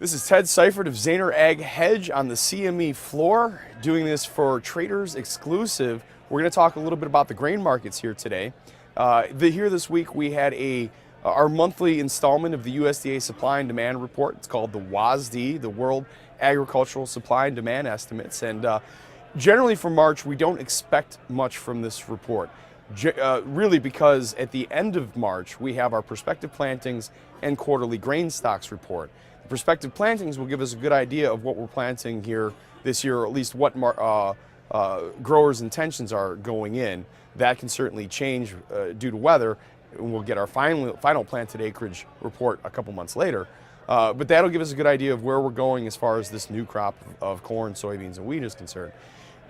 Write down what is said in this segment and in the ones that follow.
This is Ted Seifert of Zaner Ag Hedge on the CME floor, doing this for Traders Exclusive. We're going to talk a little bit about the grain markets here today. Here this week we had our monthly installment of the USDA Supply and Demand Report. It's called the WASDE, the World Agricultural Supply and Demand Estimates. And generally for March, we don't expect much from this report. Really because at the end of March, we have our prospective plantings and quarterly grain stocks report. The prospective plantings will give us a good idea of what we're planting here this year, or at least what growers' intentions are going in. That can certainly change due to weather. We'll get our final planted acreage report a couple months later. But that'll give us a good idea of where we're going as far as this new crop of corn, soybeans, and wheat is concerned.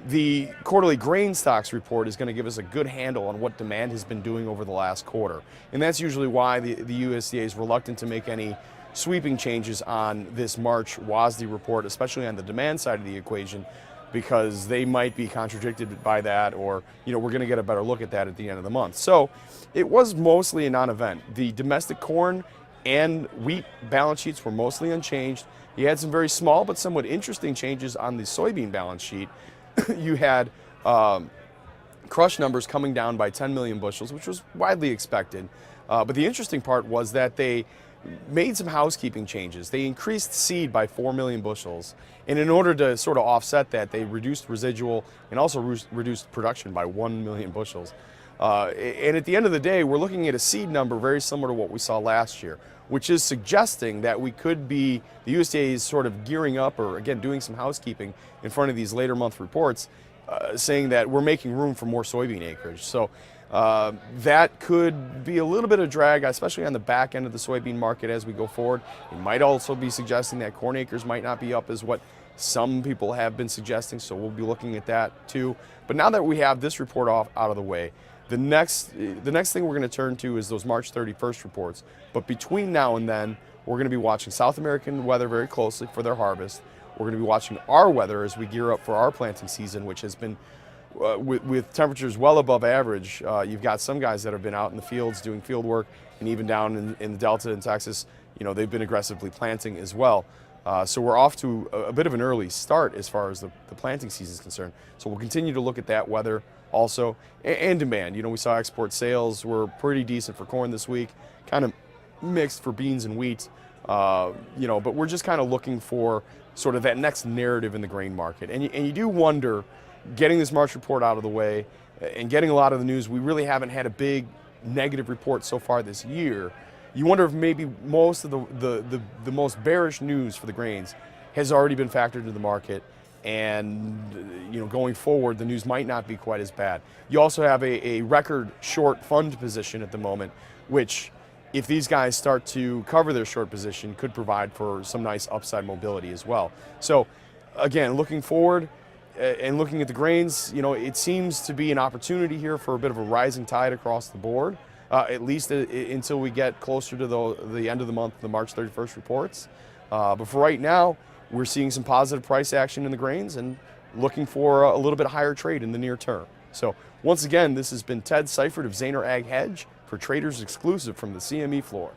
The quarterly grain stocks report is going to give us a good handle on what demand has been doing over the last quarter. And that's usually why the USDA is reluctant to make any sweeping changes on this March WASDE report, especially on the demand side of the equation, because they might be contradicted by that, or we're going to get a better look at that at the end of the month. So it was mostly a non-event. The domestic corn and wheat balance sheets were mostly unchanged. You had some very small but somewhat interesting changes on the soybean balance sheet. You had crush numbers coming down by 10 million bushels, which was widely expected. But the interesting part was that they made some housekeeping changes. They increased seed by 4 million bushels, and in order to sort of offset that, they reduced residual and also reduced production by 1 million bushels. And at the end of the day, we're looking at a seed number very similar to what we saw last year, which is suggesting that we could be, the USDA is sort of gearing up, or again doing some housekeeping in front of these later month reports, saying that we're making room for more soybean acreage. So that could be a little bit of drag, especially on the back end of the soybean market as we go forward. It might also be suggesting that corn acres might not be up as what some people have been suggesting, so we'll be looking at that too. But now that we have this report out of the way, the next thing we're going to turn to is those March 31st reports. But between now and then, we're going to be watching South American weather very closely for their harvest. We're going to be watching our weather as we gear up for our planting season, which has been with temperatures well above average. You've got some guys that have been out in the fields doing field work, and even down in the Delta in Texas, they've been aggressively planting as well. So we're off to a bit of an early start as far as the planting season is concerned. So we'll continue to look at that weather also, and demand. We saw export sales were pretty decent for corn this week, kind of mixed for beans and wheat. But we're just kind of looking for sort of that next narrative in the grain market. And you do wonder, getting this March report out of the way and getting a lot of the news, we really haven't had a big negative report so far this year. You wonder if maybe most of the most bearish news for the grains has already been factored into the market, and going forward the news might not be quite as bad. You also have a record short fund position at the moment, which, if these guys start to cover their short position, could provide for some nice upside mobility as well. So again, looking forward and looking at the grains, it seems to be an opportunity here for a bit of a rising tide across the board, at least until we get closer to the end of the month, the March 31st reports. But for right now, we're seeing some positive price action in the grains and looking for a little bit higher trade in the near term. So once again, this has been Ted Seifert of Zaner Ag Hedge for Traders Exclusive from the CME floor.